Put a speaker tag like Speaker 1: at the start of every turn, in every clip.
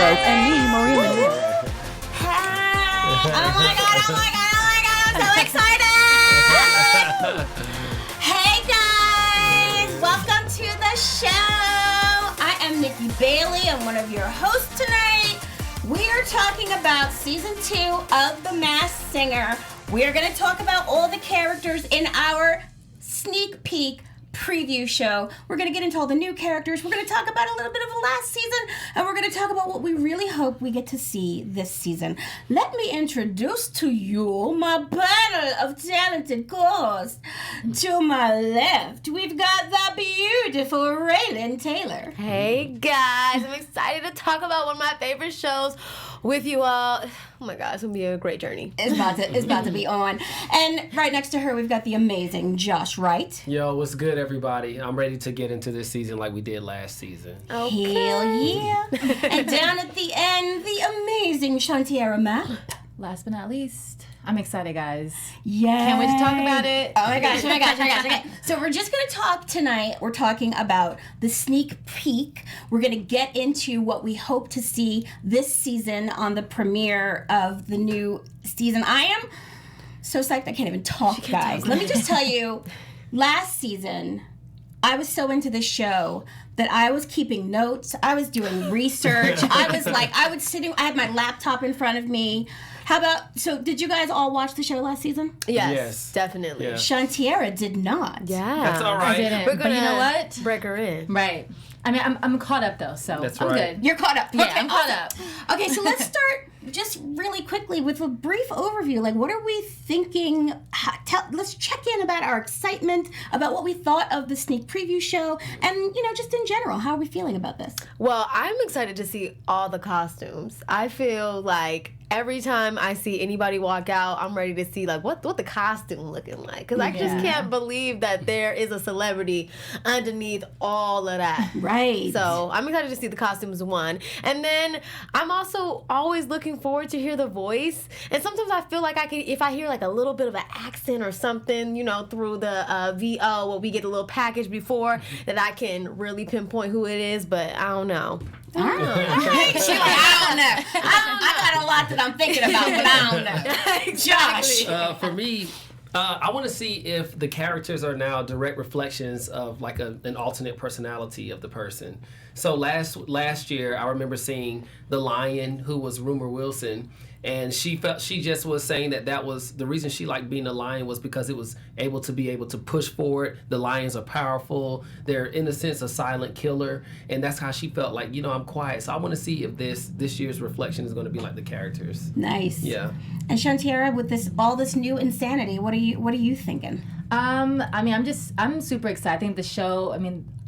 Speaker 1: Rope, and me, Maria.
Speaker 2: Oh my god, I'm so excited! Hey guys, welcome to the show. I am Nikki Bailey. I'm one of your hosts tonight. We are talking about season 2 of The Masked Singer. We are going to talk about all the characters in our sneak peek preview show. We're going to get into all the new characters. We're going to talk about a little bit of the last season, and we're going to talk about what we really hope we get to see this season. Let me introduce to you my panel of talented co-hosts. To my left, we've got the beautiful Rhelin Taylor.
Speaker 3: Hey guys, I'm excited to talk about one of my favorite shows with you all. Oh my God, it's gonna be a great journey.
Speaker 2: It's about to be on. And right next to her, we've got the amazing Josh Wright.
Speaker 4: Yo, what's good, everybody? I'm ready to get into this season like we did last season.
Speaker 3: Okay.
Speaker 2: Hell yeah. And down at the end, the amazing Shawnteairra Mapp.
Speaker 1: Last but not least, I'm excited, guys.
Speaker 2: Yeah.
Speaker 1: Can't wait to talk about it.
Speaker 2: Oh my gosh. Okay. So we're just going to talk tonight. We're talking about the sneak peek. We're going to get into what we hope to see this season on the premiere of the new season. I am so psyched I can't even talk, guys. Let me just tell you, last season, I was so into this show that I was keeping notes. I was doing research. I had my laptop in front of me. So did you guys all watch the show last season?
Speaker 3: Yes, definitely.
Speaker 4: Yeah.
Speaker 2: Shawnteairra did not.
Speaker 3: Yeah.
Speaker 4: That's all right.
Speaker 1: I didn't.
Speaker 3: We're gonna
Speaker 1: But you know what?
Speaker 3: break her in.
Speaker 1: Right. I mean, I'm caught up though, so
Speaker 4: That's
Speaker 1: I'm
Speaker 4: right.
Speaker 1: good.
Speaker 2: You're caught up.
Speaker 1: Yeah,
Speaker 2: Okay,
Speaker 1: I'm caught
Speaker 2: awesome.
Speaker 1: up.
Speaker 2: Okay, so let's start just really quickly with a brief overview. Like, what are we thinking? Let's check in about our excitement, about what we thought of the sneak preview show, and, just in general, how are we feeling about this?
Speaker 3: Well, I'm excited to see all the costumes. I feel like every time I see anybody walk out, I'm ready to see like what the costume looking like, because I just can't believe that there is a celebrity underneath all of that.
Speaker 2: Right.
Speaker 3: So I'm excited to see the costumes, one. And then I'm also always looking forward to hear the voice. And sometimes I feel like if I hear like a little bit of an accent or something, through the VO, where we get a little package before, that I can really pinpoint who it is, but I don't know.
Speaker 2: All right. She's like, I don't know. I got a lot that I'm thinking about, but I don't know. Josh.
Speaker 4: For me, I want to see if the characters are now direct reflections of like an alternate personality of the person. So last year, I remember seeing the lion who was Rumer Willis, and she just was saying that was the reason she liked being a lion was because it was able to push forward. The lions are powerful. They're in a sense a silent killer, and that's how she felt like, I'm quiet. So I want to see if this year's reflection is going to be like the characters.
Speaker 2: Nice.
Speaker 4: Yeah.
Speaker 2: And Shawnteairra, with all this new insanity, what are you thinking?
Speaker 1: I mean, I'm super excited. I think the show,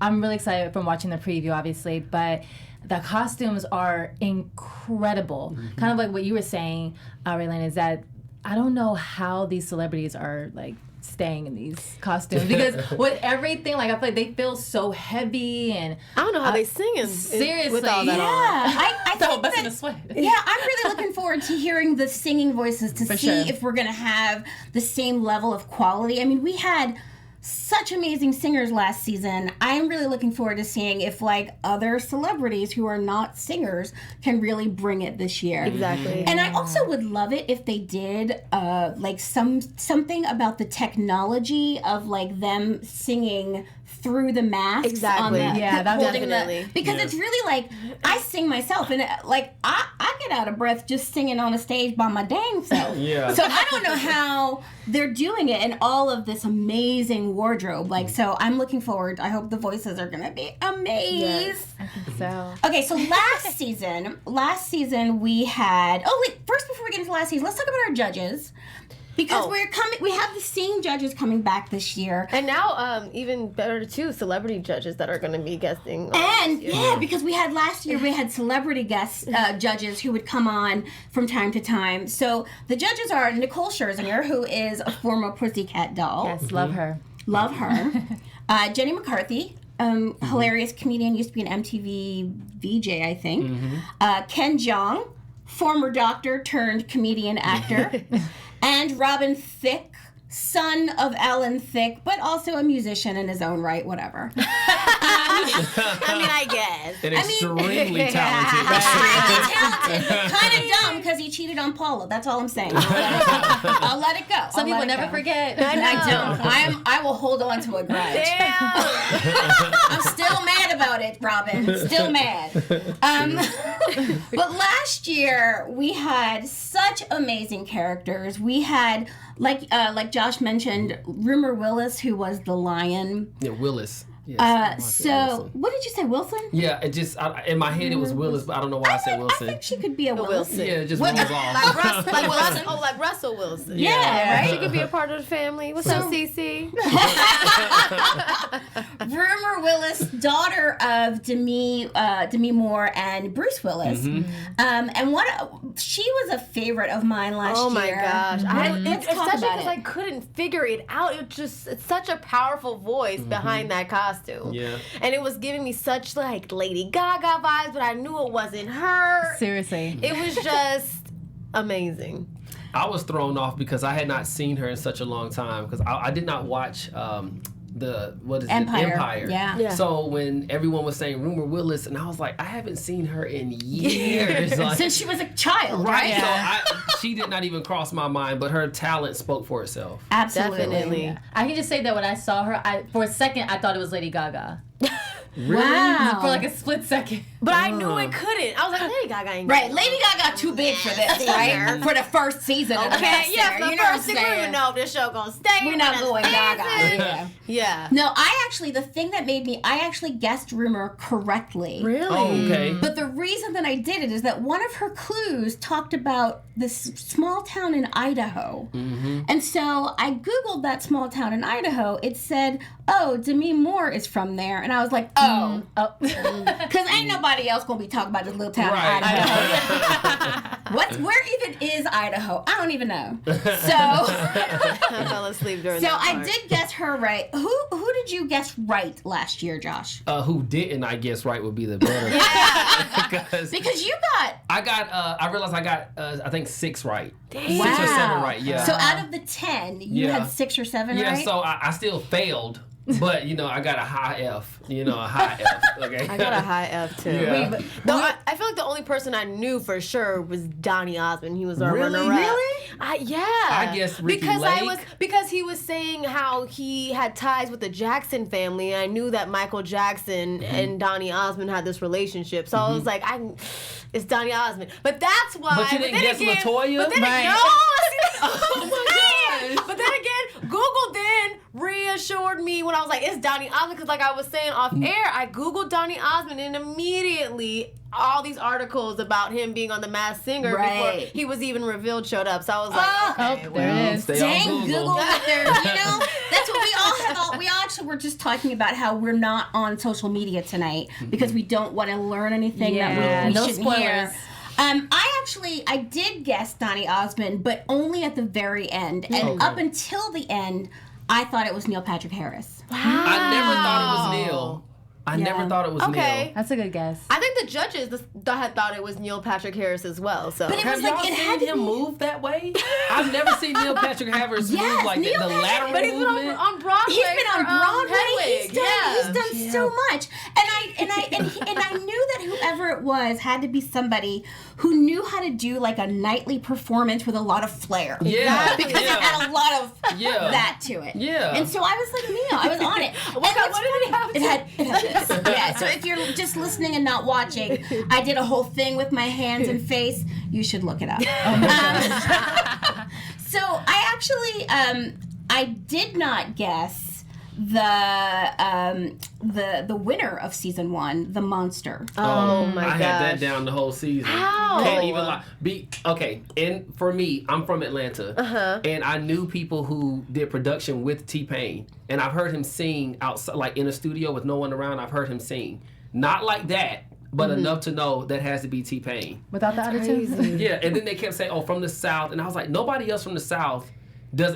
Speaker 1: I'm really excited from watching the preview, obviously, but the costumes are incredible. Mm-hmm. Kind of like what you were saying, Rhelin, is that I don't know how these celebrities are like staying in these costumes, because with everything, like I feel like they feel so heavy, and
Speaker 3: I don't know how they sing
Speaker 1: seriously
Speaker 3: with all that on.
Speaker 2: I think
Speaker 1: busting a sweat.
Speaker 2: Yeah, I'm really looking forward to hearing the singing voices to see if we're going to have the same level of quality. I mean, we had such amazing singers last season. I'm really looking forward to seeing if like other celebrities who are not singers can really bring it this year.
Speaker 3: Exactly.
Speaker 2: And I also would love it if they did like something about the technology of like them singing through the masks.
Speaker 3: Exactly.
Speaker 2: Definitely. Because it's really like, I sing myself, and like I get out of breath just singing on a stage by my dang self.
Speaker 4: Yeah.
Speaker 2: So I don't know how they're doing it in all of this amazing wardrobe. Like, so I'm looking forward. I hope the voices are going to be amazing.
Speaker 1: Yes, I think so.
Speaker 2: Okay, so last season we had, first before we get into last season, let's talk about our judges. Because we have the same judges coming back this year.
Speaker 3: And now, even better too, celebrity judges that are going to be guesting.
Speaker 2: And because last year we had celebrity guest judges who would come on from time to time. So the judges are Nicole Scherzinger, who is a former Pussycat Doll.
Speaker 1: Yes, love her.
Speaker 2: Love her. Jenny McCarthy, hilarious comedian, used to be an MTV VJ, I think. Mm-hmm. Ken Jeong, former doctor turned comedian actor. And Robin Thicke, son of Alan Thicke, but also a musician in his own right, whatever.
Speaker 3: I guess.
Speaker 4: An extremely talented.
Speaker 2: kind of dumb because he cheated on Paula. That's all I'm saying. I'll let it go.
Speaker 1: Some people never forget.
Speaker 2: I don't. I will hold on to a grudge.
Speaker 3: Damn.
Speaker 2: I'm still mad about it, Robin. Still mad. But last year we had such amazing characters. We had like Josh mentioned, Rumer Willis, who was the lion.
Speaker 4: Yeah, Willis. Yes,
Speaker 2: so what did you say, Wilson?
Speaker 4: Yeah, it just in my head it was Willis, but I don't know why I said Wilson.
Speaker 2: I think she could be a Wilson.
Speaker 4: Yeah, it just rolls off.
Speaker 3: Like Wilson. Oh, like Russell Wilson.
Speaker 2: Yeah, right?
Speaker 3: She could be a part of the family. What's up, Cece?
Speaker 2: Rumer Willis, daughter of Demi Moore and Bruce Willis. And she was a favorite of mine last year.
Speaker 3: Oh my gosh.
Speaker 2: Let's talk
Speaker 3: especially
Speaker 2: about
Speaker 3: because
Speaker 2: it.
Speaker 3: I couldn't figure it out. It's such a powerful voice behind that costume.
Speaker 4: Yeah.
Speaker 3: And it was giving me such like Lady Gaga vibes, but I knew it wasn't her.
Speaker 1: Seriously.
Speaker 3: It was just amazing.
Speaker 4: I was thrown off because I had not seen her in such a long time because I did not watch Empire.
Speaker 2: Yeah.
Speaker 4: So when everyone was saying Rumer Willis, and I was like, I haven't seen her in years. Like,
Speaker 2: Since she was a child, right?
Speaker 1: Yeah.
Speaker 4: So she did not even cross my mind, but her talent spoke for itself.
Speaker 2: Absolutely.
Speaker 3: Definitely.
Speaker 1: I can just say that when I saw her, for a second, I thought it was Lady Gaga.
Speaker 2: Wow.
Speaker 1: For like a split second.
Speaker 3: But I knew it couldn't. I was like, Lady Gaga ain't
Speaker 2: Right, Lady Gaga too big for this, right? For the first season of
Speaker 3: Okay,
Speaker 2: the
Speaker 3: yeah, for the
Speaker 2: you know what I'm
Speaker 3: first season, we don't
Speaker 2: saying?
Speaker 3: even know if this show gonna stay.
Speaker 2: We're not going Gaga.
Speaker 3: Yeah.
Speaker 2: No, the thing that made me, I actually guessed Rumer correctly.
Speaker 3: Really?
Speaker 4: Oh, okay.
Speaker 2: But the reason that I did it is that one of her clues talked about this small town in Idaho. And so I Googled that small town in Idaho. It said, oh, Demi Moore is from there. And I was like, oh. Because ain't nobody else going to be talking about this little town in Idaho. Where even is Idaho? I don't even know. So
Speaker 3: I fell asleep during
Speaker 2: so
Speaker 3: that
Speaker 2: I
Speaker 3: part.
Speaker 2: did guess her right. Who did you guess right last year, Josh?
Speaker 4: Who didn't, I guess, right would be the better.
Speaker 2: Because you got...
Speaker 4: I realized I got, I think 6 right.
Speaker 3: Damn.
Speaker 4: 6 or 7 right, yeah.
Speaker 2: So out of the 10, you had 6 or 7
Speaker 4: Yeah,
Speaker 2: right?
Speaker 4: so I still failed, but, I got a high F. A high F, okay?
Speaker 3: I got a high F too.
Speaker 4: Yeah.
Speaker 3: I feel like the only person I knew for sure was Donny Osmond. He was our
Speaker 4: Really?
Speaker 3: runner-up.
Speaker 2: Really?
Speaker 3: Yeah.
Speaker 4: I guess Ricky Lake.
Speaker 3: Because he was saying how he had ties with the Jackson family, and I knew that Michael Jackson and Donny Osmond had this relationship. So I was like, it's Donny Osmond. But that's why.
Speaker 4: But you didn't guess LaToya?
Speaker 3: But then
Speaker 1: Right.
Speaker 3: But then again, Google then reassured me when I was like, it's Donny Osmond, because like I was saying off air, I Googled Donny Osmond and immediately all these articles about him being on The Masked Singer before he was even revealed showed up. So I was like, okay,
Speaker 1: there it is.
Speaker 4: Stay on
Speaker 2: Dang, Google with their, that's what we all have. We actually were just talking about how we're not on social media tonight because we don't want to learn anything that we
Speaker 1: no
Speaker 2: shouldn't
Speaker 1: spoilers.
Speaker 2: hear. I did guess Donny Osmond, but only at the very end. And up until the end, I thought it was Neil Patrick Harris.
Speaker 3: wow.
Speaker 4: I never thought it was Neil. I never thought it was Neil.
Speaker 1: That's a good guess.
Speaker 3: I think the judges had thought it was Neil Patrick Harris as well. So
Speaker 2: But it
Speaker 4: Have
Speaker 2: was like
Speaker 4: y'all
Speaker 2: it
Speaker 4: seen
Speaker 2: had to
Speaker 4: him
Speaker 2: be.
Speaker 4: move that way? I've never seen Neil Patrick Harris move like
Speaker 2: Neil
Speaker 4: the
Speaker 2: Patrick-
Speaker 4: lateral
Speaker 3: but he's been
Speaker 4: movement.
Speaker 3: on Broadway.
Speaker 2: He's been on
Speaker 3: for,
Speaker 2: Broadway.
Speaker 3: Hedwig.
Speaker 2: He's done so much, and I knew that whoever it was had to be somebody who knew how to do like a nightly performance with a lot of flair.
Speaker 4: Yeah,
Speaker 2: because it had a lot of that to it.
Speaker 4: Yeah.
Speaker 2: and so I was like, Neil, I was on it.
Speaker 3: What did he have?
Speaker 2: It had this. Yeah. So if you're just listening and not watching, I did a whole thing with my hands and face. You should look it up. So I actually I did not guess the winner of season 1, the monster.
Speaker 3: Oh my
Speaker 4: I
Speaker 3: gosh.
Speaker 4: had that down the whole season.
Speaker 3: How?
Speaker 4: Can't even lie. Okay, and for me, I'm from Atlanta, and I knew people who did production with T-Pain, and I've heard him sing outside, like in a studio with no one around. I've heard him sing, not like that, but enough to know that has to be T-Pain.
Speaker 1: Without the attitude?
Speaker 4: Yeah, and then they kept saying, "Oh, from the South," and I was like, nobody else from the South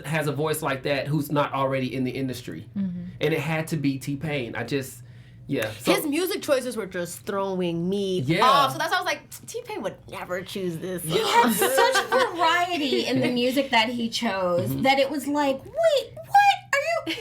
Speaker 4: has a voice like that who's not already in the industry, and it had to be T-Pain. So,
Speaker 3: His music choices were just throwing me
Speaker 4: Yeah.
Speaker 3: off. So that's why I was like, T-Pain would never choose this.
Speaker 2: He had such variety in the music that he chose that it was like, wait, what are you?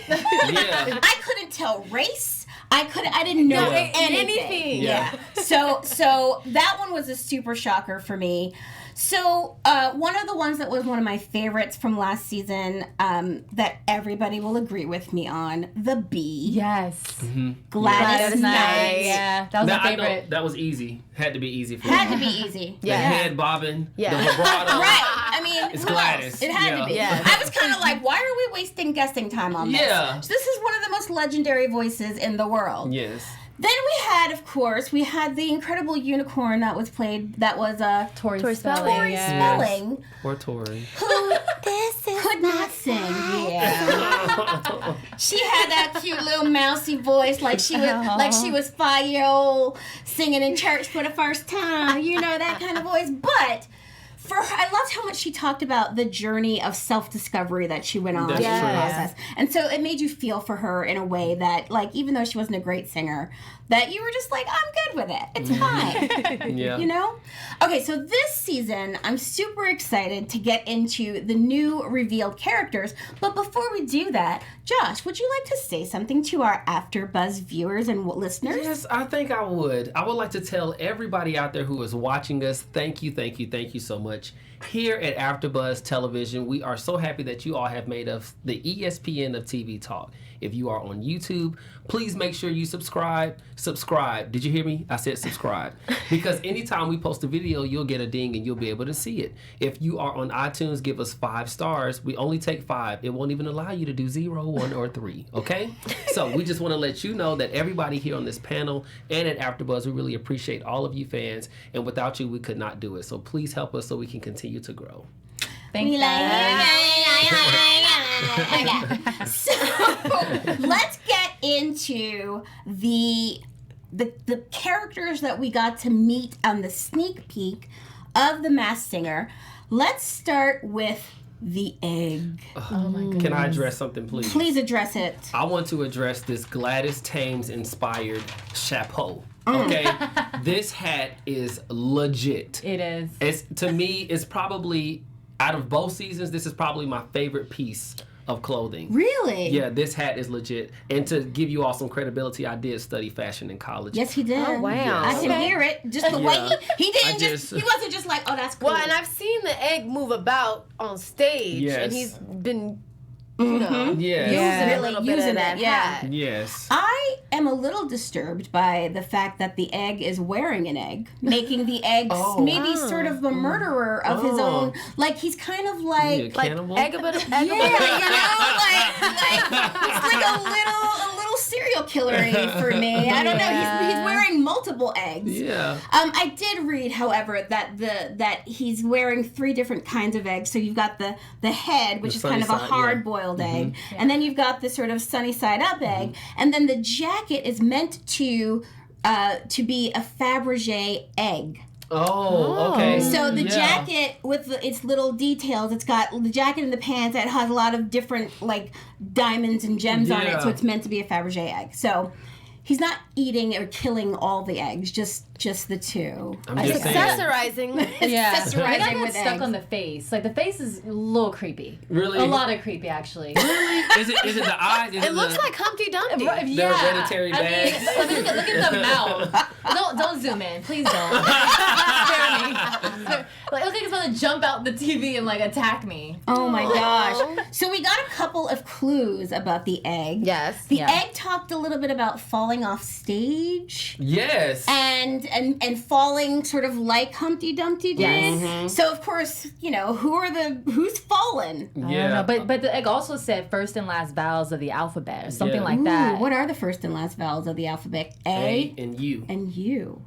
Speaker 4: Yeah.
Speaker 2: I couldn't tell race. I didn't know
Speaker 3: No,
Speaker 2: anything.
Speaker 3: Yeah.
Speaker 2: So that one was a super shocker for me. So one of the ones that was one of my favorites from last season that everybody will agree with me on, the Bee.
Speaker 1: Yes.
Speaker 2: Gladys Knight.
Speaker 1: Yeah, that was my favorite.
Speaker 4: That was easy. Had to be easy for me.
Speaker 2: Had to be easy.
Speaker 4: The head bobbing, the vibrato.
Speaker 2: Right. I mean,
Speaker 4: It's
Speaker 2: who
Speaker 4: Gladys.
Speaker 2: else? It had to be.
Speaker 3: Yeah.
Speaker 2: I was kind of like, why are we wasting guessing time on this?
Speaker 4: Yeah.
Speaker 2: So this is one of the most legendary voices in the world.
Speaker 4: Yes.
Speaker 2: Then we had, of course, the incredible unicorn that was
Speaker 1: Tori
Speaker 3: Spelling.
Speaker 1: Spelling.
Speaker 2: Tori
Speaker 1: yeah.
Speaker 2: Spelling,
Speaker 4: Or Tori.
Speaker 2: who could not sing. Yeah. She had that cute little mousy voice, like she was 5-year-old singing in church for the first time. You know, that kind of voice. But for her, I loved how much she talked about the journey of self-discovery that she went on in the
Speaker 4: That's
Speaker 2: process. And so it made you feel for her in a way that, like, even though she wasn't a great singer, that you were just like, I'm good with it. It's fine.
Speaker 4: Yeah.
Speaker 2: You know? Okay, so this season, I'm super excited to get into the new revealed characters. But before we do that, Josh, would you like to say something to our AfterBuzz viewers and listeners?
Speaker 4: Yes, I think I would. I would like to tell everybody out there who is watching us, thank you so much. Here at AfterBuzz Television, we are so happy that you all have made us the ESPN of TV talk. If you are on YouTube, please make sure you subscribe. Subscribe. Did you hear me? I said subscribe. Because anytime we post a video, you'll get a ding and you'll be able to see it. If you are on iTunes, give us 5 stars. We only take 5. It won't even allow you to do 0, 1, or 3. Okay? So we just want to let you know that everybody here on this panel and at AfterBuzz, we really appreciate all of you fans. And without you, we could not do it. So please help us so we can continue to grow.
Speaker 1: Thanks,
Speaker 2: Okay. So let's get into the characters that we got to meet on the sneak peek of The Masked Singer. Let's start with the egg.
Speaker 1: Oh my goodness.
Speaker 4: Can I address something, please?
Speaker 2: Please address it.
Speaker 4: I want to address this Gladys Thames inspired chapeau. Okay, this hat is legit.
Speaker 1: It is.
Speaker 4: It's, to me, it's probably, out of both seasons, this is probably my favorite piece of clothing.
Speaker 2: Really?
Speaker 4: Yeah, this hat is legit. And to give you all some credibility, I did study fashion in college.
Speaker 2: Yes, he did.
Speaker 3: Oh, wow.
Speaker 2: I can hear it. Just the way he didn't he wasn't just like, oh, that's cool.
Speaker 3: Well, and I've seen the egg move about on stage,
Speaker 4: Yes.
Speaker 3: and he's been, you know,
Speaker 4: Yes.
Speaker 3: using a
Speaker 2: Really
Speaker 3: little bit
Speaker 2: using
Speaker 3: of that
Speaker 2: it, yeah.
Speaker 3: hat.
Speaker 4: Yes.
Speaker 2: I am a little disturbed by the fact that the egg is wearing an egg, making the egg maybe sort of a murderer of his own. Like, he's kind of
Speaker 4: You a
Speaker 2: like
Speaker 4: cannibal?
Speaker 3: Egg about
Speaker 2: yeah, you know, like he's like a little serial killery for me. I don't know. He's wearing multiple eggs.
Speaker 4: Yeah.
Speaker 2: I did read, however, that he's wearing 3 different kinds of eggs. So you've got the head, which
Speaker 4: The
Speaker 2: is kind of a
Speaker 4: sunny side,
Speaker 2: hard-boiled egg, and then you've got the sort of sunny side up egg, and then the jacket is meant to be a Fabergé egg.
Speaker 4: Oh, okay.
Speaker 2: So the
Speaker 4: Yeah.
Speaker 2: jacket with its little details, it's got the jacket and the pants that has a lot of different like diamonds and gems on it, so it's meant to be a Fabergé egg. So he's not eating or killing all the eggs, just the 2.
Speaker 4: I'm just saying.
Speaker 3: Accessorizing.
Speaker 1: Yeah.
Speaker 2: Accessorizing
Speaker 1: I got
Speaker 2: with
Speaker 1: stuck
Speaker 2: eggs.
Speaker 1: on the face. Like, the face is a little creepy.
Speaker 4: Really?
Speaker 1: A lot of creepy, actually.
Speaker 4: Is it the eyes? Is
Speaker 3: It looks
Speaker 4: the,
Speaker 3: like Humpty Dumpty.
Speaker 1: Yeah.
Speaker 4: hereditary
Speaker 1: I mean,
Speaker 4: bags.
Speaker 1: I mean, look at the mouth. Don't zoom in. Please don't. Scare me. Like, it looks like it's going to jump out the TV and, like, attack me.
Speaker 2: Oh my gosh. So we got a couple of clues about the egg.
Speaker 3: Yes.
Speaker 2: The
Speaker 1: Yeah.
Speaker 2: egg talked a little bit about falling off stage.
Speaker 4: Yes.
Speaker 2: And falling sort of like Humpty Dumpty did.
Speaker 1: Yes.
Speaker 2: So of course, you know, who's fallen?
Speaker 1: I don't know. But the egg also said first and last vowels of the alphabet or something like
Speaker 2: Ooh,
Speaker 1: that.
Speaker 2: what are the first and last vowels of the alphabet?
Speaker 4: A and U.
Speaker 2: and U.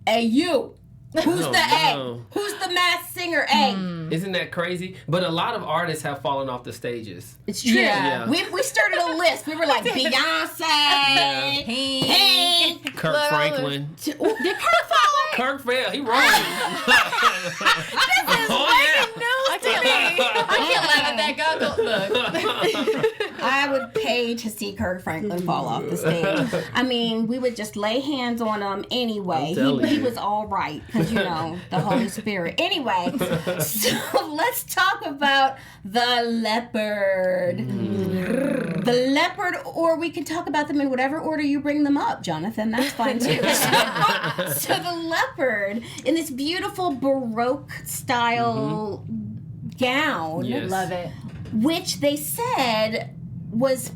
Speaker 2: A U. Who's
Speaker 4: No,
Speaker 2: the egg?
Speaker 4: no.
Speaker 2: Who's the Masked Singer egg?
Speaker 4: Isn't that crazy? But a lot of artists have fallen off the stages.
Speaker 2: It's true.
Speaker 1: Yeah.
Speaker 2: We started a list. We were like Beyonce, Pink.
Speaker 4: Kirk
Speaker 3: Look,
Speaker 4: Franklin.
Speaker 2: Did Kirk fall?
Speaker 4: Kirk fell. He wrong. Oh, yeah.
Speaker 3: News to me.
Speaker 1: I can't laugh at that. God, look.
Speaker 2: I would pay to see Kirk Franklin fall off the stage. I mean, we would just lay hands on him anyway. He was all right because, the Holy Spirit. Anyway, so let's talk about the leopard. The leopard, or we can talk about them in whatever order you bring them up, Jonathan. That's fine too. So the leopard in this beautiful Baroque style gown,
Speaker 1: love it,
Speaker 2: which they said was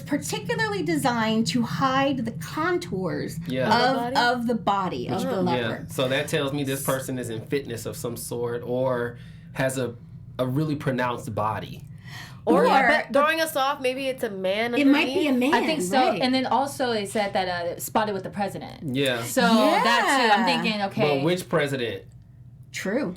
Speaker 2: particularly designed to hide the contours of the body of the leopard.
Speaker 4: Yeah. So that tells me this person is in fitness of some sort or has a really pronounced body.
Speaker 3: Or throwing us off, maybe it's a man.
Speaker 2: It might be a man.
Speaker 1: I think so.
Speaker 2: Right.
Speaker 1: And then also they said that spotted with the president.
Speaker 4: Yeah.
Speaker 1: So that too, I'm thinking, okay.
Speaker 4: But which president?
Speaker 2: True.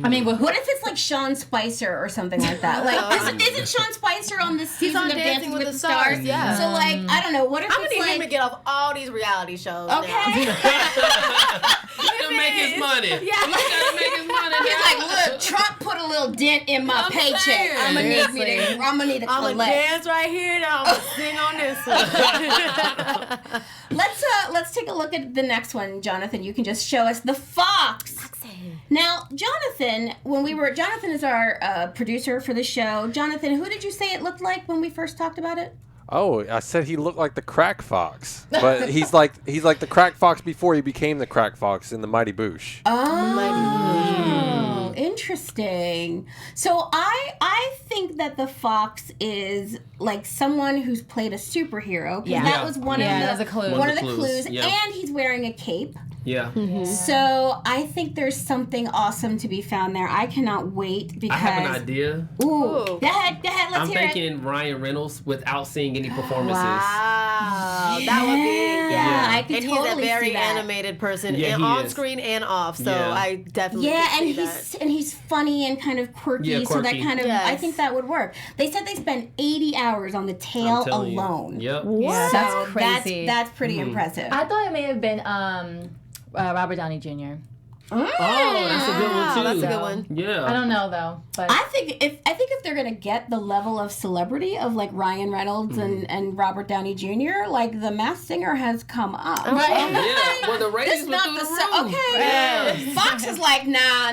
Speaker 1: I mean,
Speaker 2: what if it's like Sean Spicer or something like that? Like, isn't Sean Spicer on this season of Dancing with the Stars?
Speaker 3: Yeah.
Speaker 2: So, like, I don't know. What if
Speaker 3: I'm gonna
Speaker 2: it's
Speaker 3: need him
Speaker 2: like...
Speaker 3: to get off all these reality shows.
Speaker 2: Okay.
Speaker 4: He'll make his money. Yeah. He's gotta make his money.
Speaker 2: He's like, look, Trump put a little dent in my paycheck. I'm gonna need to collect.
Speaker 3: I'm gonna dance right here. Now I'm gonna sing on this one.
Speaker 2: Let's take a look at the next one, Jonathan. You can just show us the fox. Now, Jonathan is our producer for the show. Jonathan, who did you say it looked like when we first talked about it?
Speaker 5: Oh, I said he looked like the crack fox, but he's like the crack fox before he became the crack fox in the Mighty Boosh.
Speaker 2: Oh, interesting. So I think that the fox is like someone who's played a superhero.
Speaker 1: Yeah.
Speaker 2: That was one of the clues.
Speaker 4: Yeah.
Speaker 2: And he's wearing a cape.
Speaker 4: Yeah.
Speaker 2: Mm-hmm. So I think there's something awesome to be found there. I cannot wait because
Speaker 4: I have an idea.
Speaker 2: Ooh. Go ahead, let's hear it.
Speaker 4: I'm thinking Ryan Reynolds without seeing any performances.
Speaker 3: Wow. That would be
Speaker 2: I can
Speaker 3: and
Speaker 2: totally
Speaker 3: he's a very
Speaker 2: see that.
Speaker 3: animated person,
Speaker 4: Yeah,
Speaker 3: and
Speaker 4: he
Speaker 3: on
Speaker 4: is.
Speaker 3: screen and off. So I definitely
Speaker 2: and
Speaker 3: can see
Speaker 2: he's funny and kind of quirky,
Speaker 4: Yeah,
Speaker 2: so that
Speaker 4: quirky.
Speaker 2: kind of I think that would work. They said they spent 80 hours on the tail alone.
Speaker 4: Yep.
Speaker 1: Yeah,
Speaker 2: So
Speaker 1: that's crazy.
Speaker 2: That's pretty impressive.
Speaker 1: I thought it may have been Robert Downey Jr.
Speaker 4: Oh, that's a good one too.
Speaker 3: That's a good one.
Speaker 4: Yeah.
Speaker 1: I don't know though, but
Speaker 2: I think if they're gonna get the level of celebrity of like Ryan Reynolds and Robert Downey Jr., like the Masked Singer has come up.
Speaker 1: right.
Speaker 4: Yeah. Well, the ratings were through the roof.
Speaker 2: Okay.
Speaker 4: Yeah.
Speaker 2: Fox is like, nah,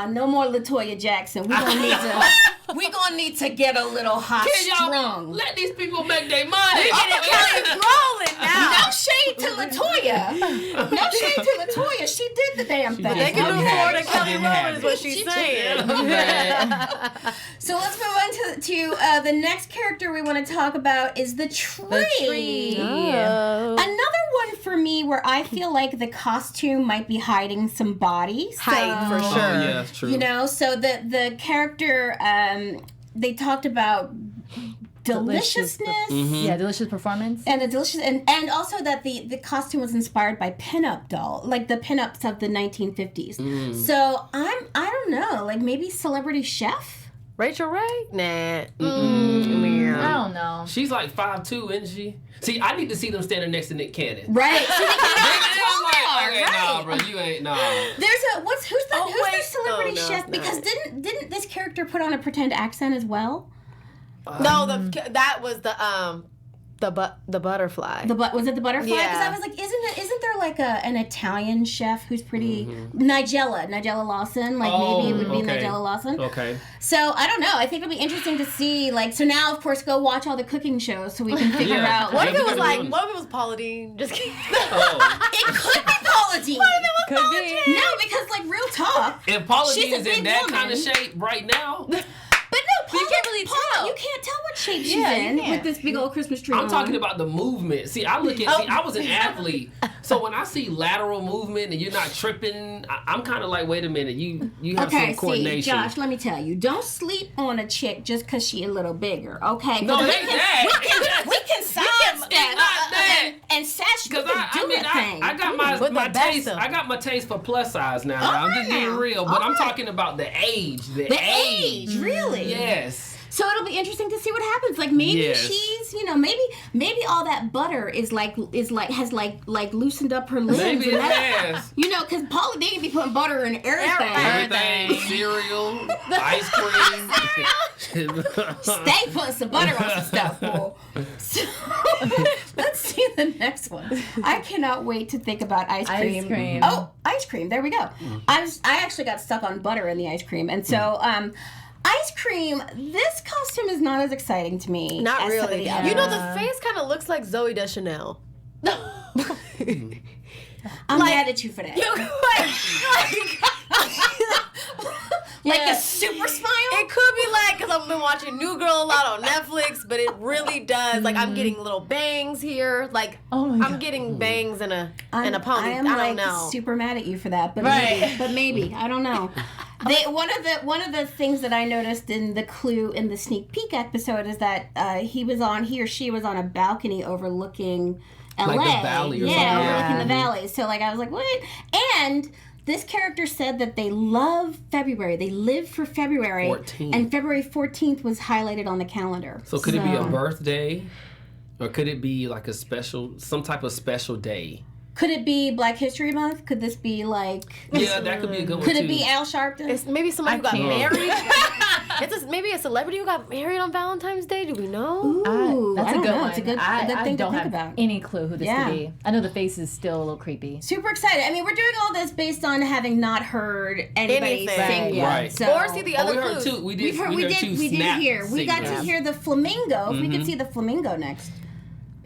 Speaker 2: no more LaToya Jackson. We're gonna need to get a little hot
Speaker 4: Can y'all
Speaker 2: strung.
Speaker 4: let these people make their money?
Speaker 3: Kelly's rolling now.
Speaker 2: No shade to LaToya. No shade to LaToya. She did the damn thing.
Speaker 3: They can do more than Kelly
Speaker 4: didn't
Speaker 3: Rowland
Speaker 4: have
Speaker 3: is what
Speaker 4: it.
Speaker 3: she's saying.
Speaker 2: So let's move on to the next character we want to talk about is the tree.
Speaker 3: Oh.
Speaker 2: Another one for me where I feel like the costume might be hiding some bodies.
Speaker 3: Height, for sure.
Speaker 4: Oh, yeah, it's true.
Speaker 2: You know, so the character, they talked about deliciousness.
Speaker 1: yeah, delicious performance.
Speaker 2: And the delicious, and also that the costume was inspired by pinup doll, like the pinups of the 1950s. So I don't know, like maybe celebrity chef.
Speaker 3: Rachel Ray? Nah.
Speaker 1: I don't know.
Speaker 4: She's like 5'2", isn't she? See, I need to see them standing next to Nick Cannon.
Speaker 2: Right. So
Speaker 4: Nah, bro, you ain't, nah.
Speaker 2: There's who's the celebrity
Speaker 3: no,
Speaker 2: chef?
Speaker 3: no.
Speaker 2: Because didn't this character put on a pretend accent as well?
Speaker 3: No, that was the butterfly.
Speaker 2: Was it the butterfly? Because
Speaker 3: Yeah.
Speaker 2: I was like, isn't there like an Italian chef who's pretty Nigella Lawson? Like maybe it would be
Speaker 4: okay.
Speaker 2: Nigella Lawson.
Speaker 4: Okay.
Speaker 2: So I don't know. I think it'll be interesting to see. Like, so now of course go watch all the cooking shows so we can figure
Speaker 4: Yeah.
Speaker 2: out.
Speaker 3: What if
Speaker 4: we
Speaker 3: it was
Speaker 4: gotta
Speaker 3: like?
Speaker 4: do it.
Speaker 3: What if it was Paula Dean? Just kidding.
Speaker 4: Oh.
Speaker 2: It could be Paula Dean.
Speaker 1: Could be.
Speaker 2: No, because like real talk.
Speaker 4: If Paula
Speaker 2: She's
Speaker 4: Dean
Speaker 2: a
Speaker 4: is in
Speaker 2: big
Speaker 4: that
Speaker 2: woman.
Speaker 4: kind of shape right now,
Speaker 2: But no, Paula,
Speaker 1: you can't really tell.
Speaker 2: You can't tell what shape she's
Speaker 1: Yeah, you
Speaker 2: in
Speaker 1: can't.
Speaker 2: with this big old Christmas tree.
Speaker 4: I'm
Speaker 2: on.
Speaker 4: talking about the movement. See, I was an athlete. So when I see lateral movement and you're not tripping, I'm kind of like, wait a minute, you have some coordination.
Speaker 2: See, Josh, let me tell you, don't sleep on a chick just because she a little bigger, okay?
Speaker 4: No,
Speaker 2: we
Speaker 4: it ain't that.
Speaker 2: We can sidestep
Speaker 4: It's not that.
Speaker 2: and sash. We
Speaker 4: Because
Speaker 2: can do that thing.
Speaker 4: I got my
Speaker 3: With the
Speaker 4: taste.
Speaker 3: best
Speaker 4: I got my taste for plus size now.
Speaker 2: All
Speaker 4: I'm
Speaker 2: right
Speaker 4: just being
Speaker 2: now.
Speaker 4: real, but
Speaker 2: All
Speaker 4: I'm
Speaker 2: right.
Speaker 4: talking about the age. The
Speaker 2: the age, really?
Speaker 4: Yes.
Speaker 2: So it'll be interesting to see what happens. Like maybe
Speaker 4: Yes.
Speaker 2: she's she's, maybe all that butter has loosened up her limbs.
Speaker 4: Maybe it has.
Speaker 2: Because Paula Deen be putting butter in everything.
Speaker 4: Cereal, ice cream.
Speaker 2: Stay putting some butter on some stuff, fool. So, let's see the next one. I cannot wait to think about ice cream.
Speaker 1: Ice cream.
Speaker 2: Oh, ice cream. There we go. I actually got stuck on butter in the ice cream, and so ice cream. This costume is not as exciting to me.
Speaker 3: Not
Speaker 2: as some of
Speaker 3: really.
Speaker 2: the others.
Speaker 3: You know, the face kind of looks like Zooey Deschanel.
Speaker 2: I'm mad at you for that. Like a super smile?
Speaker 3: It could be like, because I've been watching New Girl a lot on Netflix, but it really does. Like, I'm getting little bangs here. Like, I'm getting bangs in a pony. I don't know.
Speaker 2: Super mad at you for that, but
Speaker 1: Right.
Speaker 2: maybe. I don't know. One of the things that I noticed in the clue in the sneak peek episode is that he or she was on a balcony overlooking LA.
Speaker 4: Like the valley or something.
Speaker 2: Yeah, overlooking the valley. So like I was like, what? And this character said that they love February. They live for February.
Speaker 4: 14th.
Speaker 2: And February 14th was highlighted on the calendar.
Speaker 4: So could it be a birthday? Or could it be like some type of special day?
Speaker 2: Could it be Black History Month? Could this be like...
Speaker 4: Yeah, that could be a good one
Speaker 2: Could
Speaker 4: too.
Speaker 2: it be Al Sharpton?
Speaker 3: It's maybe somebody who got
Speaker 1: can't.
Speaker 3: married. Maybe a celebrity who got married on Valentine's Day. Do we know?
Speaker 2: Ooh,
Speaker 1: That's
Speaker 2: I
Speaker 1: a
Speaker 2: don't
Speaker 1: good
Speaker 2: know.
Speaker 1: one.
Speaker 2: It's a good
Speaker 1: I
Speaker 2: thing to
Speaker 1: don't
Speaker 2: think
Speaker 1: have
Speaker 2: about.
Speaker 1: any clue who this
Speaker 2: Yeah.
Speaker 1: could be. I know the face is still a little creepy.
Speaker 2: Super excited. I mean, we're doing all this based on having not heard anybody
Speaker 3: Anything.
Speaker 2: sing yet.
Speaker 4: Right.
Speaker 2: So
Speaker 3: Or see the other
Speaker 4: we heard
Speaker 3: clues.
Speaker 4: two. We
Speaker 2: we
Speaker 4: did two
Speaker 2: did
Speaker 4: snap
Speaker 2: hear. We got to
Speaker 4: signals.
Speaker 2: hear the flamingo. If we could see the flamingo next.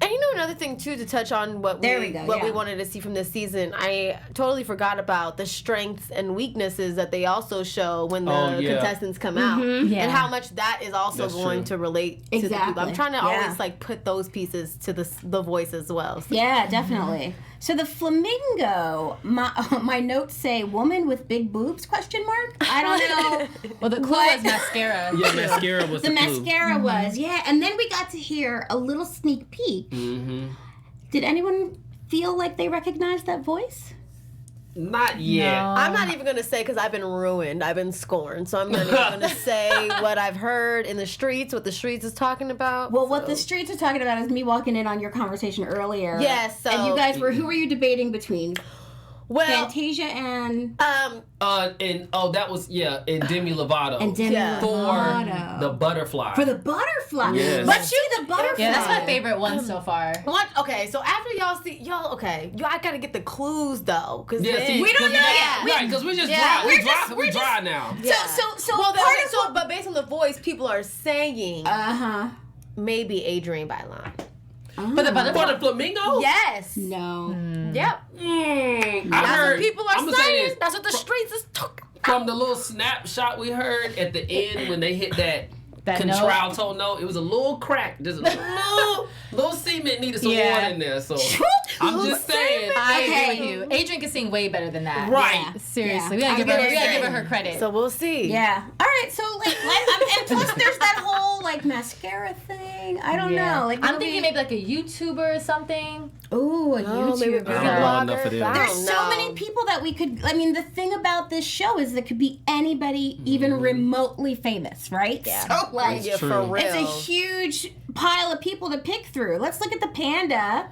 Speaker 3: And you know another thing too, to touch on what
Speaker 2: There
Speaker 3: we
Speaker 2: we go,
Speaker 3: what we
Speaker 2: yeah.
Speaker 3: wanted to see from this season, I totally forgot about the strengths and weaknesses that they also show when the
Speaker 4: Oh, yeah.
Speaker 3: contestants come out,
Speaker 1: Yeah.
Speaker 3: and how much that is also
Speaker 4: That's
Speaker 3: going
Speaker 4: true.
Speaker 3: to relate to the people.
Speaker 2: Exactly.
Speaker 3: I'm trying to
Speaker 2: Yeah.
Speaker 3: always like put those pieces to the voice as well. So
Speaker 2: Yeah, definitely. So the flamingo, my notes say "woman with big boobs?" question mark. I don't know.
Speaker 1: Well, the clue
Speaker 2: What?
Speaker 1: was mascara.
Speaker 4: Yeah, mascara was
Speaker 2: The
Speaker 4: the clue.
Speaker 2: mascara was, yeah. And then we got to hear a little sneak peek.
Speaker 4: Mm-hmm.
Speaker 2: Did anyone feel like they recognized that voice?
Speaker 4: Not yet.
Speaker 1: No.
Speaker 3: I'm not even gonna say because I've been ruined, I've been scorned, so I'm not even gonna say what I've heard in the streets, what the streets is talking about.
Speaker 2: Well, what the streets are talking about is me walking in on your conversation earlier.
Speaker 3: Yes, so-
Speaker 2: and you guys who were you debating between?
Speaker 3: Well,
Speaker 2: Fantasia and
Speaker 4: That was in Demi Lovato.
Speaker 2: Demi
Speaker 3: Yeah.
Speaker 2: Lovato.
Speaker 4: For the butterfly.
Speaker 2: For the butterfly.
Speaker 4: Yes.
Speaker 2: Let's see the butterfly.
Speaker 1: Yeah, that's my favorite one so far.
Speaker 3: what? Okay, so after I gotta get the clues though, because
Speaker 4: Yeah, see,
Speaker 2: We don't know yet.
Speaker 4: Right, because we just
Speaker 3: Yeah,
Speaker 4: dry.
Speaker 2: we're
Speaker 4: We dry now.
Speaker 2: So
Speaker 3: well,
Speaker 2: part of
Speaker 3: but based on the voice, people are saying
Speaker 2: Uh-huh.
Speaker 3: maybe Adrienne Bailon.
Speaker 1: For the
Speaker 4: For
Speaker 1: butterfly.
Speaker 4: the flamingo?
Speaker 3: Yes.
Speaker 2: No.
Speaker 3: Yep.
Speaker 4: I
Speaker 3: That's
Speaker 4: heard,
Speaker 3: what people are
Speaker 4: I'm gonna say
Speaker 3: saying.
Speaker 4: this.
Speaker 3: That's what the streets is talking.
Speaker 4: From the little snapshot we heard at the end when they hit that
Speaker 1: That
Speaker 4: contralto note, it was a little crack. There's a little cement needed some
Speaker 1: Yeah.
Speaker 4: water in there. So I'm just saying.
Speaker 1: I agree
Speaker 2: Okay.
Speaker 1: with you. Adrienne can sing way better than that.
Speaker 4: Right.
Speaker 2: Yeah.
Speaker 1: Seriously,
Speaker 2: Yeah.
Speaker 1: we gotta
Speaker 2: I
Speaker 1: give
Speaker 2: agree.
Speaker 1: her her credit.
Speaker 3: So we'll see.
Speaker 2: Yeah. All right. So and plus there's that whole mascara thing. I don't know. Like
Speaker 1: I'm thinking maybe like a YouTuber or something.
Speaker 2: Ooh, a
Speaker 3: Oh, maybe a
Speaker 2: YouTuber.
Speaker 3: beauty
Speaker 4: I don't know enough
Speaker 3: blogger.
Speaker 4: of them.
Speaker 3: I
Speaker 2: There's
Speaker 3: don't
Speaker 2: so
Speaker 3: know.
Speaker 2: many people that we could. I mean, the thing about this show is that could be anybody, even remotely famous, right?
Speaker 3: Yeah.
Speaker 2: So like,
Speaker 3: Yeah,
Speaker 4: True.
Speaker 3: for real.
Speaker 2: it's a huge pile of people to pick through. Let's look at the panda.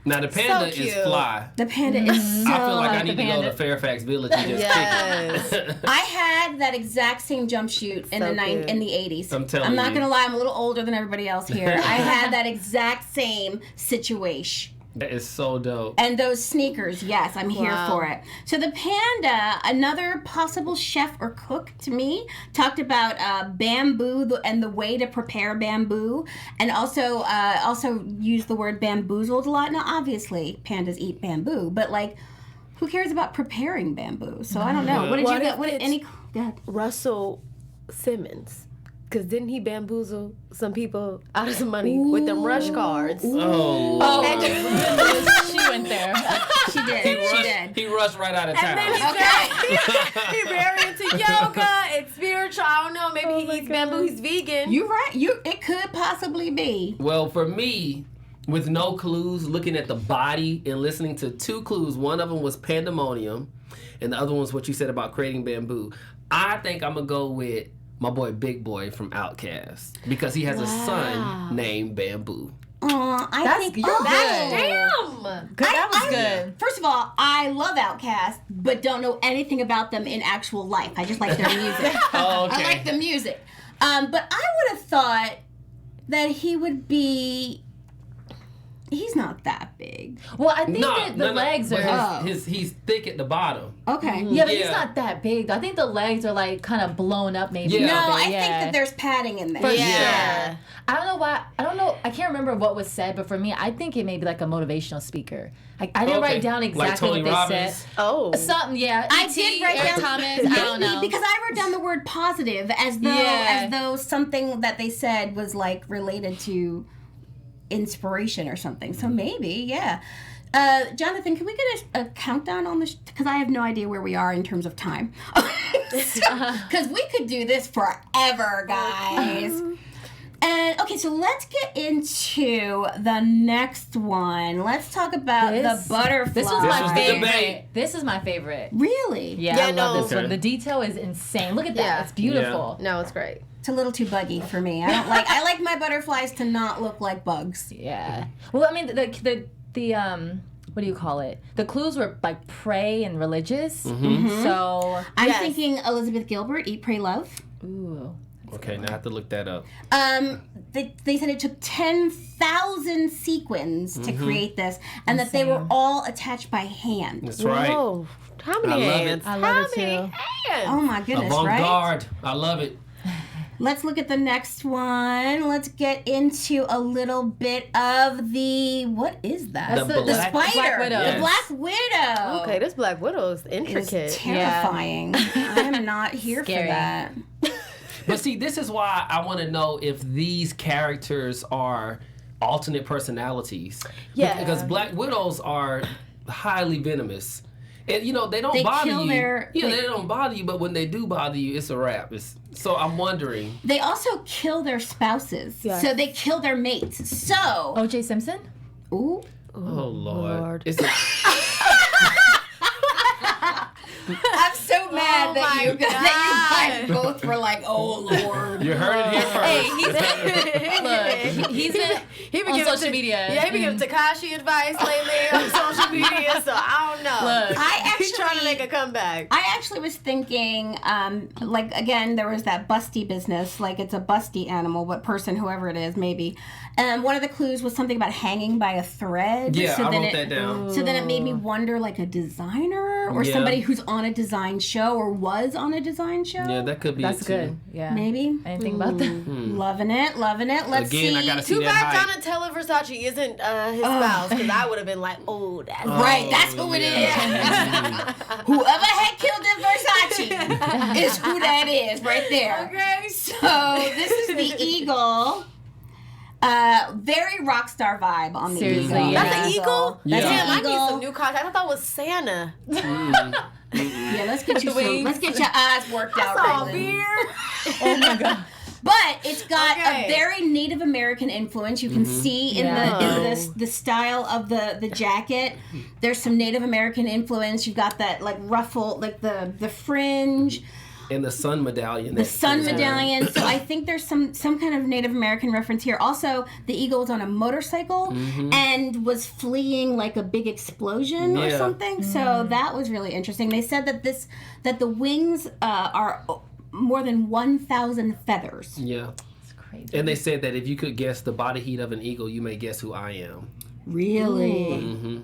Speaker 4: Now the panda
Speaker 3: So
Speaker 4: is
Speaker 3: cute.
Speaker 4: fly.
Speaker 2: The panda is so.
Speaker 4: I feel like I
Speaker 1: like
Speaker 4: need
Speaker 1: the
Speaker 4: to go
Speaker 1: panda.
Speaker 4: to Fairfax Village and just
Speaker 3: Yes.
Speaker 4: kick it.
Speaker 2: I had that exact same jumpsuit in
Speaker 3: So
Speaker 2: the
Speaker 3: cute.
Speaker 2: in the 80s.
Speaker 4: I'm telling
Speaker 2: I'm not
Speaker 4: you.
Speaker 2: gonna lie, I'm a little older than everybody else here. I had that exact same situation.
Speaker 4: That is so dope.
Speaker 2: And those sneakers, yes, I'm here
Speaker 3: Wow.
Speaker 2: for it. So the panda, another possible chef or cook to me, talked about bamboo and the way to prepare bamboo, and also used the word bamboozled a lot. Now, obviously, pandas eat bamboo, but like, who cares about preparing bamboo? So I don't know. What did
Speaker 3: What
Speaker 2: you
Speaker 3: if
Speaker 2: get? What
Speaker 3: it's-
Speaker 2: any? Go ahead.
Speaker 3: Russell Simmons. Because didn't he bamboozle some people out of some money with them rush cards?
Speaker 4: Oh.
Speaker 1: She went there.
Speaker 2: She did. She did.
Speaker 4: He rushed right out of town.
Speaker 3: And then he's very into yoga and spiritual. I don't know. Maybe he eats bamboo. He's vegan.
Speaker 2: You're right. It could possibly be.
Speaker 4: Well, for me, with no clues, looking at the body and listening to two clues, one of them was pandemonium, and the other one was what you said about creating bamboo. I think I'm going to go with my boy Big Boy from Outkast because he has a son named Bamboo.
Speaker 2: I think
Speaker 1: you're good.
Speaker 3: Damn.
Speaker 1: Good. That was good.
Speaker 2: First of all, I love Outkast, but don't know anything about them in actual life. I just like their music.
Speaker 4: Oh, okay.
Speaker 2: I like the music. But I would have thought that he would be. He's not that big.
Speaker 1: Well, I think that the legs
Speaker 4: but
Speaker 1: are.
Speaker 4: he's thick at the bottom.
Speaker 2: Okay.
Speaker 1: Yeah, but he's
Speaker 4: Yeah.
Speaker 1: not that big. I think the legs are like kind of blown up, maybe.
Speaker 4: Yeah.
Speaker 1: a
Speaker 2: No,
Speaker 1: little bit,
Speaker 2: I think that there's padding in there.
Speaker 1: For
Speaker 3: Yeah.
Speaker 1: sure. I don't know why. I don't know. I can't remember what was said, but for me, I think it may be like a motivational speaker. I didn't write down exactly
Speaker 4: Tony
Speaker 1: what they
Speaker 4: Robbins.
Speaker 1: said.
Speaker 3: Oh.
Speaker 1: Something, yeah.
Speaker 2: I
Speaker 1: E.T.,
Speaker 2: did write
Speaker 1: Eric
Speaker 2: down
Speaker 1: Thomas. I don't know.
Speaker 2: because I wrote down the word positive as though something that they said was like related to inspiration or something. So maybe, yeah. Jonathan, can we get a countdown on this? Because I have no idea where we are in terms of time. Because we could do this forever, guys. And okay, so let's get into the next one. Let's talk about the butterfly.
Speaker 1: This was
Speaker 4: This
Speaker 1: my
Speaker 4: was the
Speaker 1: favorite.
Speaker 4: debate.
Speaker 1: This is my favorite.
Speaker 2: Really?
Speaker 1: Yeah,
Speaker 3: Yeah,
Speaker 1: I love
Speaker 3: no.
Speaker 1: this one.
Speaker 4: Okay.
Speaker 1: The detail is insane. Look at that.
Speaker 3: Yeah.
Speaker 1: It's beautiful.
Speaker 3: No, it's great.
Speaker 2: It's a little too buggy for me. I don't like. I like my butterflies to not look like bugs.
Speaker 1: Yeah. Well, I mean, the what do you call it? The clues were like pray and religious.
Speaker 4: Mm-hmm.
Speaker 1: So
Speaker 2: I'm
Speaker 3: Yes.
Speaker 2: thinking Elizabeth Gilbert, Eat, Pray, Love.
Speaker 1: ooh.
Speaker 4: Okay, now I have to look that up.
Speaker 2: They said it took 10,000 sequins to create this, and that they were all attached by hand.
Speaker 4: That's right.
Speaker 3: Whoa. How many
Speaker 4: I love it.
Speaker 3: hands?
Speaker 1: I love
Speaker 3: How
Speaker 1: it
Speaker 3: many
Speaker 1: too.
Speaker 3: hands?
Speaker 2: Oh my goodness, right?
Speaker 4: Avant-garde. I love it.
Speaker 2: Let's look at the next one. Let's get into a little bit of the, what is that?
Speaker 4: The
Speaker 2: the
Speaker 4: Black-
Speaker 2: spider.
Speaker 1: Black Widow.
Speaker 2: The
Speaker 4: Yes.
Speaker 2: Black Widow.
Speaker 3: Okay, this Black Widow is
Speaker 2: It's
Speaker 3: intricate.
Speaker 2: terrifying. I am not here
Speaker 1: Scary.
Speaker 2: for that.
Speaker 4: But see, this is why I want to know if these characters are alternate personalities.
Speaker 3: Yeah.
Speaker 4: Because Black Widows are highly venomous. And, you know, they don't
Speaker 2: They
Speaker 4: bother
Speaker 2: kill
Speaker 4: you.
Speaker 2: their-
Speaker 4: They don't bother you, but when they do bother you, it's a wrap. So I'm wondering.
Speaker 2: They also kill their spouses.
Speaker 3: Yeah.
Speaker 2: So they kill their mates. So,
Speaker 1: O.J. Simpson?
Speaker 2: ooh.
Speaker 4: Oh, Lord.
Speaker 3: Lord.
Speaker 4: It's a,
Speaker 2: I'm so mad
Speaker 3: Oh
Speaker 2: that
Speaker 3: my
Speaker 2: you guys both were like, oh Lord.
Speaker 4: you heard it here first.
Speaker 1: Hey, he's
Speaker 3: He been
Speaker 1: on
Speaker 3: giving
Speaker 1: social media.
Speaker 3: Yeah, he been giving Tekashi advice lately on social media, so I don't know.
Speaker 1: Look.
Speaker 3: He's trying to make a comeback.
Speaker 2: I actually was thinking, like, again, there was that busty business. Like, it's a busty animal, what person, whoever it is, maybe. One of the clues was something about hanging by a thread.
Speaker 4: Yeah, I
Speaker 2: then
Speaker 4: wrote that down.
Speaker 2: So then it made me wonder, like, a designer or
Speaker 4: Yeah.
Speaker 2: somebody who's on a design show or was on a design show.
Speaker 4: Yeah, that could be
Speaker 1: That's
Speaker 4: it, too.
Speaker 1: good. Yeah.
Speaker 2: Maybe.
Speaker 1: I didn't think about that.
Speaker 2: Loving it, loving it. Let's
Speaker 4: Again,
Speaker 2: see.
Speaker 4: I gotta see
Speaker 3: Too
Speaker 4: that
Speaker 3: bad
Speaker 4: height.
Speaker 3: Donatella Versace isn't his spouse, because I would have been like, oh, that's
Speaker 2: Right, that's who it is. Whoever had killed in Versace is who that is right there.
Speaker 3: Okay.
Speaker 2: So this is the eagle. Very rock star vibe on the
Speaker 1: Seriously,
Speaker 2: eagle.
Speaker 1: yeah.
Speaker 3: That's an eagle?
Speaker 4: Yeah.
Speaker 3: Damn, I
Speaker 2: Eagle.
Speaker 3: need some new costumes. I thought that was Santa.
Speaker 2: Yeah, let's get you some.
Speaker 1: Wings.
Speaker 2: Let's get your eyes worked out,
Speaker 3: Saw a
Speaker 2: Rhelin.
Speaker 3: beard.
Speaker 1: Oh my god.
Speaker 2: But it's got
Speaker 3: Okay.
Speaker 2: a very Native American influence. You can see in the style of the jacket. There's some Native American influence. You've got that like ruffle, like the fringe.
Speaker 4: And the sun medallion.
Speaker 2: The sun medallion. So I think there's some kind of Native American reference here. Also, the eagle was on a motorcycle and was fleeing like a big explosion or
Speaker 4: Yeah.
Speaker 2: something. So that was really interesting. They said that the wings are more than 1,000 feathers.
Speaker 4: Yeah.
Speaker 1: It's crazy.
Speaker 4: And they said that if you could guess the body heat of an eagle, you may guess who I am.
Speaker 2: Really?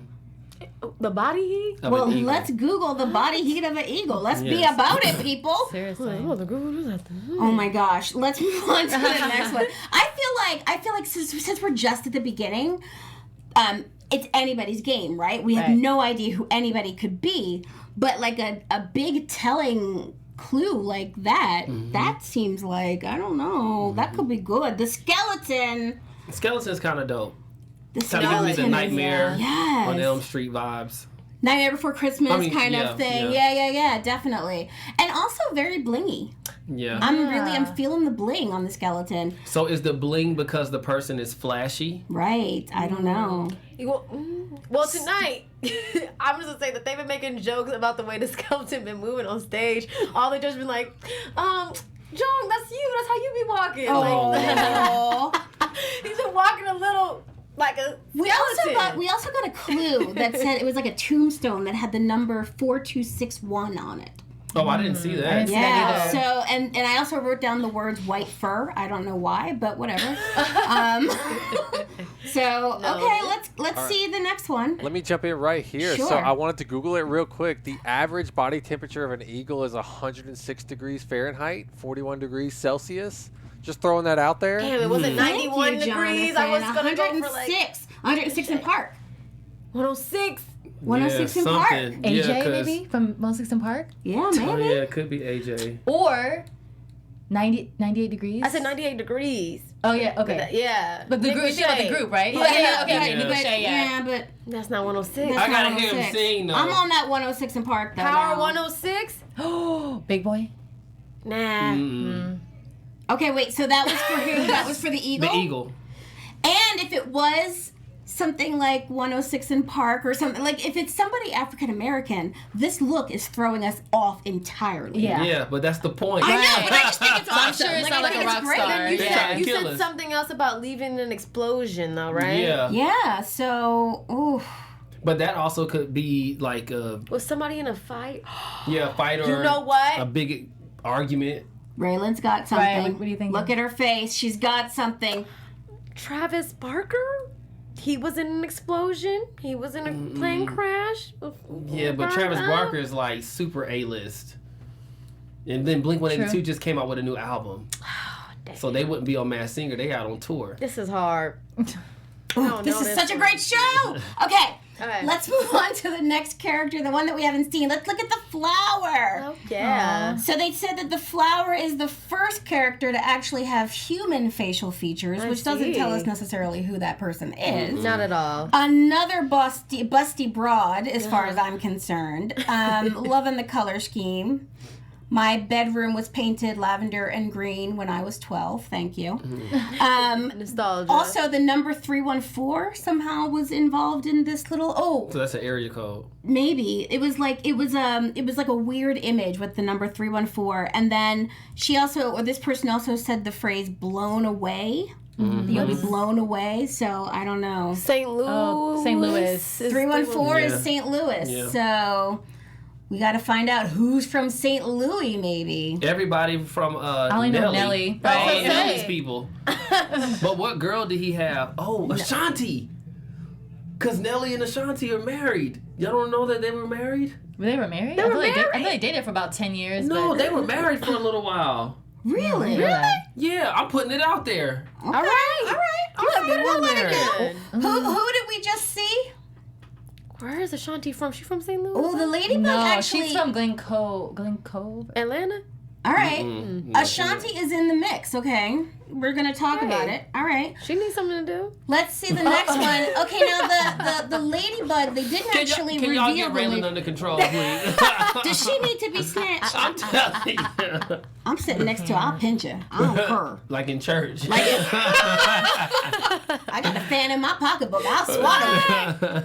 Speaker 3: The body heat?
Speaker 4: Of
Speaker 2: Well,
Speaker 4: an eagle.
Speaker 2: let's Google the body heat of an eagle. Let's be
Speaker 4: Yes.
Speaker 2: about it, people.
Speaker 1: Seriously.
Speaker 2: Oh my gosh. Let's move on to the next one. I feel like since we're just at the beginning, it's anybody's game, right? We have
Speaker 1: Right.
Speaker 2: no idea who anybody could be, but like a big telling clue like that, that seems like, I don't know, that could be good. The skeleton.
Speaker 4: Skeleton's kind of dope.
Speaker 2: The
Speaker 4: Kind of gives me the
Speaker 2: skeleton is-
Speaker 4: Nightmare
Speaker 2: Yes.
Speaker 4: on Elm Street vibes.
Speaker 2: Nightmare Before Christmas
Speaker 4: I mean,
Speaker 2: kind
Speaker 4: yeah,
Speaker 2: of thing.
Speaker 4: yeah.
Speaker 2: Yeah, definitely. And also very blingy.
Speaker 4: Yeah.
Speaker 2: I'm feeling the bling on the skeleton.
Speaker 4: So is the bling because the person is flashy?
Speaker 2: Right. I don't know.
Speaker 3: Well, tonight, I'm just gonna say that they've been making jokes about the way the skeleton been moving on stage. All they just been like, Jong, that's you. That's how you be walking.
Speaker 2: Oh.
Speaker 3: He's been walking a little like a
Speaker 2: We also got a clue that said it was like a tombstone that had the number 4261 on it.
Speaker 4: Oh, I didn't see
Speaker 1: I
Speaker 4: that.
Speaker 1: didn't see
Speaker 2: Yeah.
Speaker 1: that either.
Speaker 2: So and I also wrote down the words white fur. I don't know why, but whatever. Okay, let's see the next one.
Speaker 5: Let me jump in right here. So
Speaker 2: Sure.
Speaker 5: I wanted to Google it real quick. The average body temperature of an eagle is 106 degrees Fahrenheit, 41 degrees Celsius. Just throwing that out there.
Speaker 3: Damn, it wasn't 91
Speaker 2: Thank you,
Speaker 3: degrees. I was
Speaker 2: Jonathan.
Speaker 3: gonna go for like
Speaker 2: 106 in Park.
Speaker 3: 106.
Speaker 2: 106
Speaker 4: yeah,
Speaker 2: in Park.
Speaker 4: something.
Speaker 1: AJ
Speaker 4: Yeah, 'cause-
Speaker 1: maybe from 106 in Park,
Speaker 2: Yeah, maybe.
Speaker 4: Oh, yeah, it could be AJ.
Speaker 1: or 98 degrees.
Speaker 3: I said 98 degrees.
Speaker 1: Oh yeah, okay.
Speaker 3: Yeah.
Speaker 1: But the
Speaker 3: Nick
Speaker 1: group,
Speaker 3: Lachey.
Speaker 1: the group, right?
Speaker 3: Yeah,
Speaker 1: okay,
Speaker 3: yeah,
Speaker 1: okay.
Speaker 4: yeah.
Speaker 1: Nick Lachey, yeah.
Speaker 2: But
Speaker 3: That's not 106.
Speaker 2: that's
Speaker 4: I gotta
Speaker 2: not
Speaker 4: hear him
Speaker 2: 106.
Speaker 4: sing, though.
Speaker 2: I'm on that 106 in Park though.
Speaker 3: Power
Speaker 2: now.
Speaker 3: 106?
Speaker 1: Oh, big boy.
Speaker 3: Nah.
Speaker 2: Okay, wait. So that was for who? That was for the Eagle.
Speaker 4: The eagle.
Speaker 2: And if it was something like 106 in Park or something, like if it's somebody African American, this look is throwing us off entirely.
Speaker 1: Yeah.
Speaker 4: Yeah, but that's the point.
Speaker 2: I know, but I just think it's
Speaker 1: I'm
Speaker 2: awesome.
Speaker 1: sure it's
Speaker 2: I
Speaker 1: not like
Speaker 2: think
Speaker 1: a
Speaker 2: it's
Speaker 1: rock
Speaker 2: great.
Speaker 1: star.
Speaker 3: You
Speaker 4: They
Speaker 3: said,
Speaker 4: trying to
Speaker 3: you
Speaker 4: kill
Speaker 3: said
Speaker 4: us.
Speaker 3: something else about leaving an explosion, though, right?
Speaker 4: Yeah.
Speaker 2: Yeah. So, ooh.
Speaker 4: But that also could be like a
Speaker 3: Was somebody in a fight?
Speaker 4: fight or
Speaker 3: You know what?
Speaker 4: a big argument.
Speaker 2: Raylan's got something.
Speaker 1: Right, what do you think?
Speaker 2: Look at her face. She's got something.
Speaker 3: Travis Barker? He was in an explosion. He was in a plane crash.
Speaker 4: Yeah, but Travis Barker is like super A-list. And then Blink-182
Speaker 1: True.
Speaker 4: just came out with a new album. So they wouldn't be on Masked Singer. They out on tour.
Speaker 3: This is hard.
Speaker 2: Ooh, this is such a great show. Okay.
Speaker 3: Okay.
Speaker 2: Let's move on to the next character, the one that we haven't seen. Let's look at the flower.
Speaker 3: Oh, yeah.
Speaker 2: So they said that the flower is the first character to actually have human facial features, which doesn't tell us necessarily who that person is.
Speaker 3: Not at all.
Speaker 2: Another busty broad, as far as I'm concerned. Loving the color scheme. My bedroom was painted lavender and green when I was 12. Thank you.
Speaker 3: Nostalgia.
Speaker 2: Also, the number 314 somehow was involved in this little. Oh,
Speaker 4: So that's an area code.
Speaker 2: maybe it was like a weird image with the number 314, and then this person also said the phrase "blown away." You'll be blown away. So I don't know.
Speaker 3: St. Louis.
Speaker 1: Oh, St. Louis.
Speaker 2: 314
Speaker 4: Yeah.
Speaker 2: is St. Louis.
Speaker 4: Yeah.
Speaker 2: So we got to find out who's from St. Louis, maybe.
Speaker 4: Everybody from
Speaker 1: I only know Nelly.
Speaker 4: All
Speaker 1: Right.
Speaker 4: of Nelly's people. But what girl did he have? Oh, Ashanti. Because Nelly and Ashanti are married. Y'all don't know that they were married?
Speaker 1: They were married?
Speaker 3: They
Speaker 1: I
Speaker 3: were
Speaker 1: feel like
Speaker 3: married.
Speaker 1: I feel like they dated for about 10 years.
Speaker 4: No,
Speaker 1: but
Speaker 4: they were married for a little while.
Speaker 2: Really?
Speaker 4: Yeah, I'm putting it out there.
Speaker 2: Okay. All right.
Speaker 4: They were married.
Speaker 2: Who did we just see?
Speaker 3: Where is Ashanti from? She from St. Louis?
Speaker 2: Oh, the ladybug
Speaker 1: No,
Speaker 2: actually.
Speaker 1: she's from Glen Cove.
Speaker 3: Atlanta?
Speaker 2: All right.
Speaker 4: Mm-hmm.
Speaker 2: Ashanti is in the mix, okay? We're going to talk
Speaker 3: Hey.
Speaker 2: about it. All right.
Speaker 3: She needs something to do.
Speaker 2: Let's see the next one. Okay, now the ladybug, they didn't
Speaker 4: Can
Speaker 2: actually
Speaker 4: y'all
Speaker 2: reveal
Speaker 4: get
Speaker 2: the
Speaker 4: Raylan under control, please?
Speaker 2: Does she need to be snatched?
Speaker 4: I'm telling you.
Speaker 2: I'm sitting next to her. I'll pinch her. I don't care.
Speaker 4: Like in church.
Speaker 2: I got a fan in my pocketbook. I'll swat her.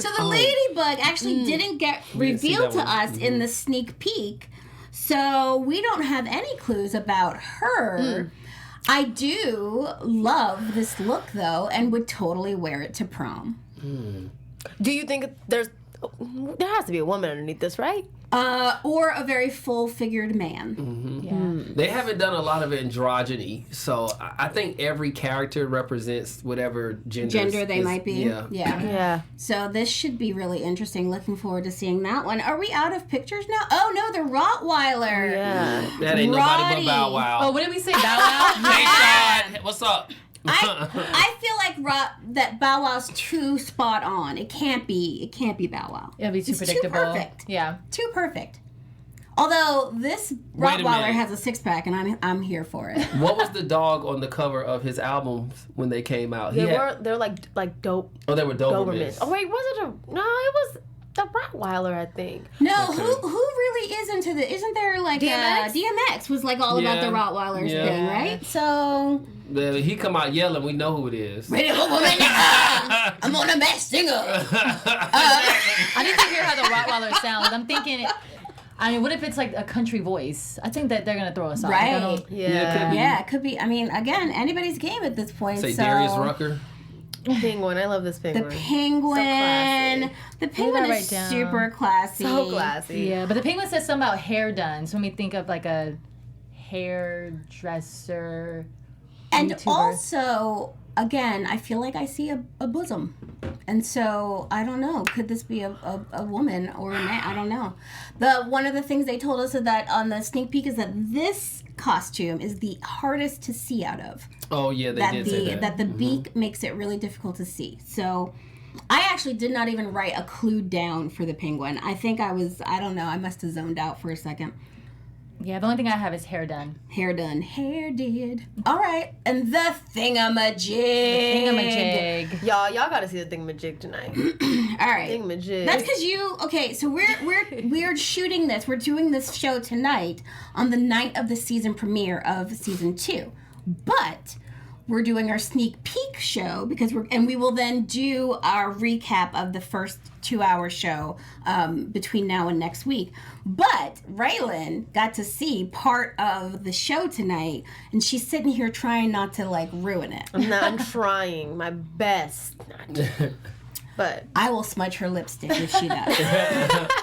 Speaker 2: So the ladybug actually didn't get
Speaker 4: didn't see
Speaker 2: revealed
Speaker 4: that
Speaker 2: to
Speaker 4: one.
Speaker 2: us in the sneak peek, so we don't have any clues about her. I do love this look though, and would totally wear it to prom.
Speaker 3: Do you think there has to be a woman underneath this, right?
Speaker 2: Or a very full-figured man.
Speaker 1: Yeah.
Speaker 4: They haven't done a lot of androgyny, so I think every character represents whatever gender
Speaker 2: They might be.
Speaker 4: Yeah.
Speaker 3: Yeah.
Speaker 2: So this should be really interesting. Looking forward to seeing that one. Are we out of pictures now? Oh no, the Rottweiler.
Speaker 3: Yeah.
Speaker 4: That ain't nobody
Speaker 2: Roddy.
Speaker 4: but Bow Wow.
Speaker 1: Oh, what did we say? Bow Wow?
Speaker 4: Hey, Sean, what's up?
Speaker 2: I feel like that Bow Wow's too spot on. It can't be Bow Wow.
Speaker 1: It'll be too
Speaker 2: It's
Speaker 1: predictable.
Speaker 2: Too perfect.
Speaker 1: Yeah.
Speaker 2: Too perfect. Although this
Speaker 4: Wait a
Speaker 2: Rottweiler
Speaker 4: minute.
Speaker 2: has a six-pack, and I'm here for it.
Speaker 4: What was the dog on the cover of his albums when they came out?
Speaker 3: They're like dope
Speaker 4: Oh, they were
Speaker 3: Dobermans.
Speaker 4: Dobermans.
Speaker 3: Oh wait, was it it was the Rottweiler, I think.
Speaker 2: No, who really is into the? Isn't there like
Speaker 3: DMX?
Speaker 2: DMX was like all about the
Speaker 4: Yeah.
Speaker 2: Rottweilers
Speaker 4: Yeah.
Speaker 2: thing, right? So
Speaker 4: He come out yelling, we know who it is.
Speaker 2: I'm on a Masked Singer.
Speaker 1: I need to hear how the Rottweiler sounds. I'm thinking I mean, what if it's like a country voice? I think that they're gonna throw us off.
Speaker 2: Right.
Speaker 1: Like,
Speaker 2: Yeah, it could be. I mean, again, anybody's game at this point.
Speaker 4: Say
Speaker 2: so.
Speaker 4: Darius Rucker.
Speaker 3: Penguin. I love this
Speaker 2: The
Speaker 3: penguin.
Speaker 2: penguin. The penguin
Speaker 1: that
Speaker 2: is
Speaker 1: right down.
Speaker 2: super classy.
Speaker 3: So classy.
Speaker 1: Yeah, but the penguin says something about hair done. So when we think of like a hairdresser,
Speaker 2: And
Speaker 1: YouTuber.
Speaker 2: also, again, I feel like I see a bosom. And so, I don't know. Could this be a woman or a man? I don't know. One of the things they told us that on the sneak peek is that this costume is the hardest to see out of.
Speaker 4: Oh yeah, they did say that.
Speaker 2: That the beak makes it really difficult to see. So, I actually did not even write a clue down for the penguin. I think I don't know, I must have zoned out for a second.
Speaker 1: yeah, the only thing I have is hair done.
Speaker 2: Hair done. Hair did. All right. And the Thingamajig.
Speaker 1: Thingamajig.
Speaker 3: Y'all gotta see the Thingamajig tonight.
Speaker 2: All right.
Speaker 3: Thingamajig.
Speaker 2: That's because okay, so we're shooting this. We're doing this show tonight on the night of the season premiere of season 2. But we're doing our sneak peek show because we will then do our recap of the first 2-hour show between now and next week. But Rhelin got to see part of the show tonight, and she's sitting here trying not to like ruin it.
Speaker 3: I'm trying my best not to. But
Speaker 2: I will smudge her lipstick if she does.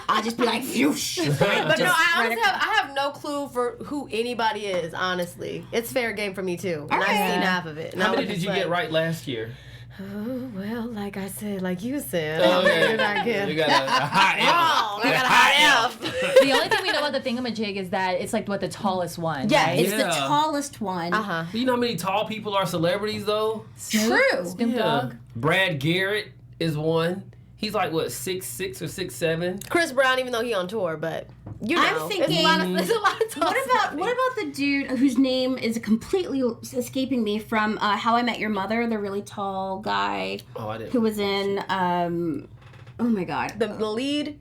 Speaker 2: I'll just be like, whoosh.
Speaker 3: But no, I honestly have no clue for who anybody is, honestly. It's fair game for me, too. And I've seen half of it. And
Speaker 4: How
Speaker 3: I
Speaker 4: many
Speaker 3: was
Speaker 4: did you
Speaker 3: just
Speaker 4: get right last year?
Speaker 3: Oh, well, like I said, like you said.
Speaker 4: Oh,
Speaker 3: you're not good.
Speaker 4: You got a hot
Speaker 3: Oh, I got a hot F.
Speaker 1: The only thing we know about the Thingamajig is that it's like the tallest one.
Speaker 2: Yeah,
Speaker 1: right?
Speaker 2: it's the
Speaker 4: Yeah.
Speaker 2: tallest one.
Speaker 3: Uh-huh.
Speaker 4: You know how many tall people are celebrities though?
Speaker 2: True.
Speaker 1: Snoop Dogg.
Speaker 4: Brad Garrett is one. He's like what 6'6" or 6'7".
Speaker 3: Chris Brown, even though he on tour, but you know.
Speaker 2: I'm thinking-
Speaker 3: There's a lot of tall
Speaker 2: What about the dude whose name is completely escaping me from How I Met Your Mother, the really tall guy
Speaker 4: Oh, I didn't.
Speaker 2: who was in oh my god.
Speaker 3: the lead?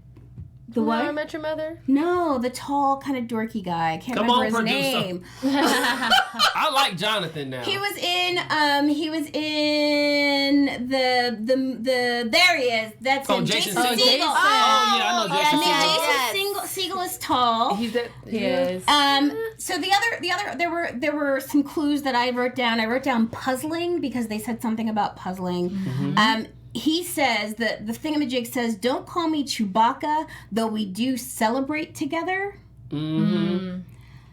Speaker 2: The
Speaker 3: How I
Speaker 2: what?
Speaker 3: Met Your Mother?
Speaker 2: No, the tall kind of dorky guy. I can't
Speaker 4: Come
Speaker 2: remember
Speaker 4: on,
Speaker 2: his
Speaker 4: producer.
Speaker 2: name.
Speaker 4: I like Jonathan now.
Speaker 2: He was in the there he is. That's him.
Speaker 4: Jason
Speaker 2: Jason
Speaker 4: Segel.
Speaker 2: Segel.
Speaker 4: Oh, yeah, I know Jason
Speaker 2: Yeah,
Speaker 4: Segel.
Speaker 2: Jason Segel is tall.
Speaker 4: He's that.
Speaker 1: He is.
Speaker 2: So the other there were some clues that I wrote down. I wrote down puzzling because they said something about puzzling.
Speaker 4: Mm-hmm.
Speaker 2: He says that the Thingamajig says, "Don't call me Chewbacca, though we do celebrate together."
Speaker 4: Mm-hmm.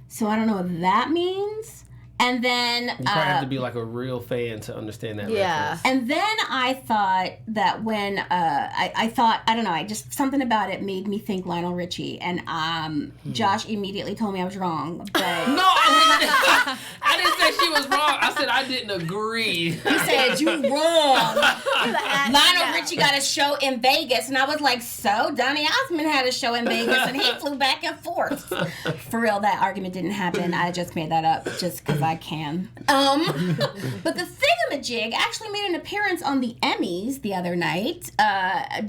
Speaker 2: So I don't know what that means. And then
Speaker 4: You probably have to be like a real fan to understand that
Speaker 3: Yeah.
Speaker 4: reference.
Speaker 2: and then I thought that when I thought, I don't know, I just something about it made me think Lionel Richie, and Josh immediately told me I was wrong. But
Speaker 4: No, I didn't say she was wrong. I said I didn't agree.
Speaker 2: he said you wrong. Lionel Richie got a show in Vegas, and I was like, so Donny Osmond had a show in Vegas, and he flew back and forth. For real, that argument didn't happen. I just made that up just because I can. But the Thingamajig actually made an appearance on the Emmys the other night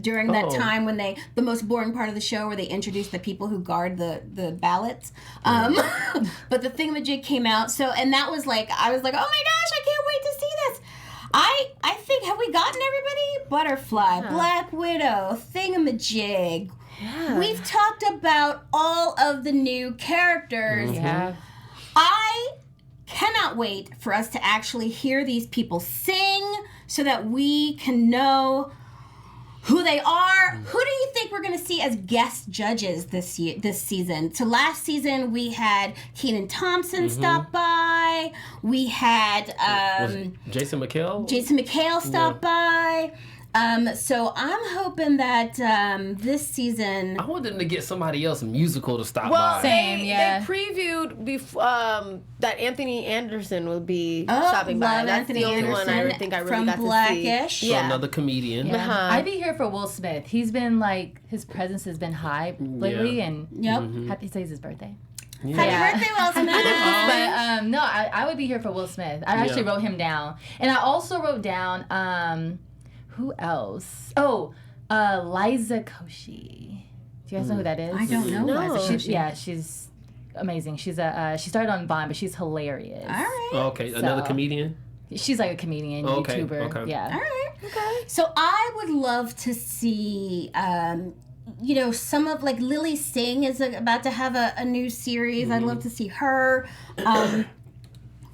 Speaker 2: during that time when the most boring part of the show where they introduced the people who guard the ballots. But the Thingamajig came out, and that was like, I was like, oh my gosh, I can't wait to see this. I think, have we gotten everybody? Butterfly, Black Widow, Thingamajig.
Speaker 3: Yeah.
Speaker 2: We've talked about all of the new characters.
Speaker 1: Yeah.
Speaker 2: I cannot wait for us to actually hear these people sing so that we can know who they are. Who do you think we're going to see as guest judges this season? So last season we had Kenan Thompson stop by. We had
Speaker 4: Was it Jason McHale?
Speaker 2: Jason McHale stop by. So I'm hoping that this season.
Speaker 4: I want them to get somebody else musical to stop
Speaker 3: Well,
Speaker 4: by.
Speaker 1: Same, yeah.
Speaker 3: they previewed that Anthony Anderson will be
Speaker 2: Oh,
Speaker 3: stopping by.
Speaker 2: love
Speaker 3: That's
Speaker 2: Anthony
Speaker 3: the only one I
Speaker 2: Anderson
Speaker 3: think I really
Speaker 2: from
Speaker 3: got
Speaker 2: Blackish.
Speaker 3: to see.
Speaker 4: So
Speaker 3: Yeah.
Speaker 4: another comedian.
Speaker 1: Yeah.
Speaker 3: Uh-huh.
Speaker 1: I'd be here for Will Smith. He's been like, his presence has been high lately, and
Speaker 2: Yep.
Speaker 1: happy today's his birthday.
Speaker 2: Happy
Speaker 1: Yeah.
Speaker 2: birthday, Will Smith.
Speaker 1: But no, I would be here for Will Smith. I actually wrote him down, and I also wrote down who else? Oh, Liza Koshy. Do you guys know who that is?
Speaker 2: I don't know.
Speaker 3: No.
Speaker 2: Liza Koshy.
Speaker 1: Yeah, she's amazing. She's she started on Vine, but she's hilarious.
Speaker 2: All right.
Speaker 4: Okay, another
Speaker 1: So-
Speaker 4: comedian.
Speaker 1: She's like a comedian,
Speaker 4: Okay,
Speaker 1: YouTuber.
Speaker 4: okay.
Speaker 1: Yeah.
Speaker 2: All right. Okay. So I would love to see some of like Lily Singh is about to have a new series. I'd love to see her.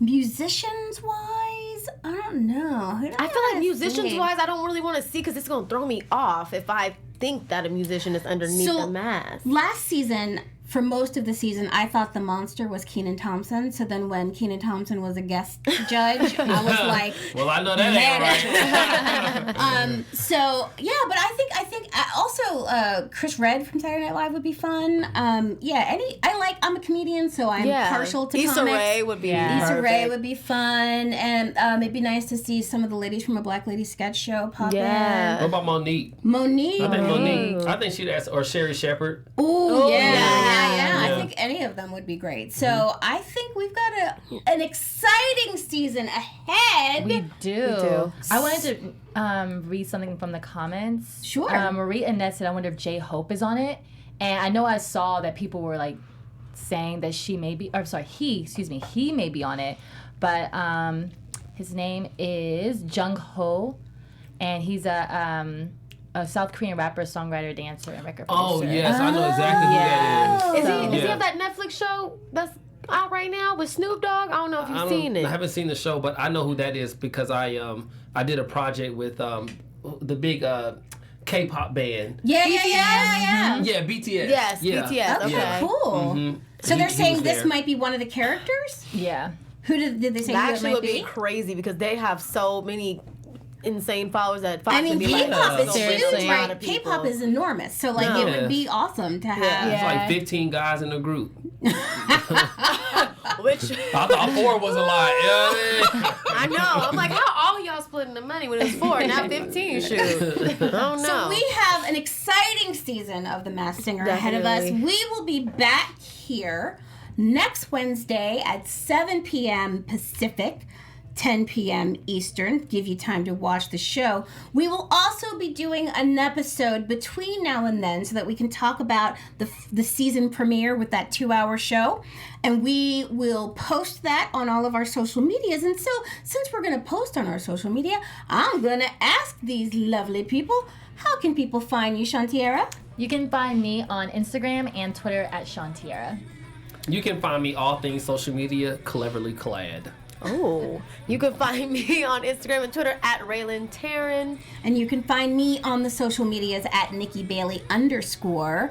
Speaker 2: Musicians wise, I don't know.
Speaker 3: I feel like musicians wise, I don't really want to see because it's going to throw me off if I think that a musician is underneath the mask.
Speaker 2: Last season, for most of the season, I thought the monster was Kenan Thompson. So then when Kenan Thompson was a guest judge, I was like,
Speaker 4: well, I know that ain't right.
Speaker 2: But I think also Chris Redd from Saturday Night Live would be fun. I'm a comedian, so I'm partial to
Speaker 3: Issa
Speaker 2: comics.
Speaker 3: Rae would be
Speaker 2: Issa Rae would be fun, and it'd be nice to see some of the ladies from a Black Lady sketch show pop in.
Speaker 4: What about Monique? I think she'd ask, or Sherry Shepherd.
Speaker 2: Oh, yeah. I think any of them would be great. So I think we've got an exciting season ahead.
Speaker 1: We do. I wanted to read something from the comments.
Speaker 2: Sure.
Speaker 1: Marie Annette said, I wonder if J-Hope is on it. And I know I saw that people were like saying that he may be on it. But his name is Jung Ho, and he's a South Korean rapper, songwriter, dancer, and record producer.
Speaker 4: Oh, yes. I know exactly who that is.
Speaker 3: Does he have that Netflix show that's out right now with Snoop Dogg? I don't know if you've seen it.
Speaker 4: I haven't seen the show, but I know who that is because I did a project with the big K-pop band.
Speaker 2: Yeah.
Speaker 4: Yeah, BTS.
Speaker 3: Yes, BTS.
Speaker 2: Okay, cool.
Speaker 4: Mm-hmm.
Speaker 2: So they're saying this might be one of the characters?
Speaker 1: Yeah.
Speaker 2: Who did they say
Speaker 3: That
Speaker 2: who it
Speaker 3: actually
Speaker 2: might
Speaker 3: would
Speaker 2: be?
Speaker 3: be crazy because they have so many insane followers that Fox would be
Speaker 2: K-pop is
Speaker 1: seriously.
Speaker 2: huge, right? K-pop is enormous, so it would be awesome to have.
Speaker 4: It's like 15 guys in a group.
Speaker 3: Which
Speaker 4: I thought 4 was a lot.
Speaker 3: I know. I'm like, how all y'all splitting the money when it was 4, now 15? Shoot. I don't know.
Speaker 2: So we have an exciting season of The Masked Singer ahead of us. We will be back here next Wednesday at 7 p.m. Pacific, 10 p.m. Eastern, give you time to watch the show. We will also be doing an episode between now and then so that we can talk about the season premiere with that 2-hour show. And we will post that on all of our social medias. And so, since we're going to post on our social media, I'm going to ask these lovely people, how can people find you, Shawnteairra?
Speaker 1: You can find me on Instagram and Twitter at Shawnteairra.
Speaker 4: You can find me all things social media, cleverly clad.
Speaker 3: Oh, you can find me on Instagram and Twitter at Rhelin Taylor.
Speaker 2: And you can find me on the social medias at Nikki Bailey _.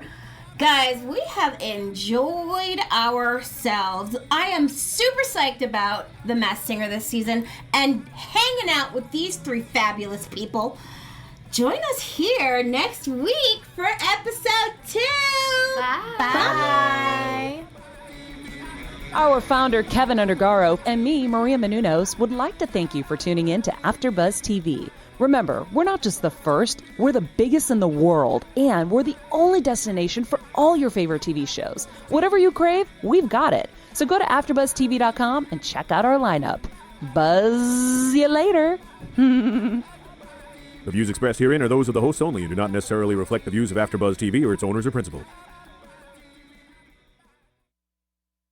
Speaker 2: Guys, we have enjoyed ourselves. I am super psyched about The Masked Singer this season and hanging out with these 3 fabulous people. Join us here next week for episode 2. Bye.
Speaker 6: Our founder, Kevin Undergaro, and me, Maria Menounos, would like to thank you for tuning in to AfterBuzz TV. Remember, we're not just the first, we're the biggest in the world, and we're the only destination for all your favorite TV shows. Whatever you crave, we've got it. So go to AfterBuzzTV.com and check out our lineup. Buzz you later.
Speaker 7: The views expressed herein are those of the hosts only and do not necessarily reflect the views of AfterBuzz TV or its owners or principals.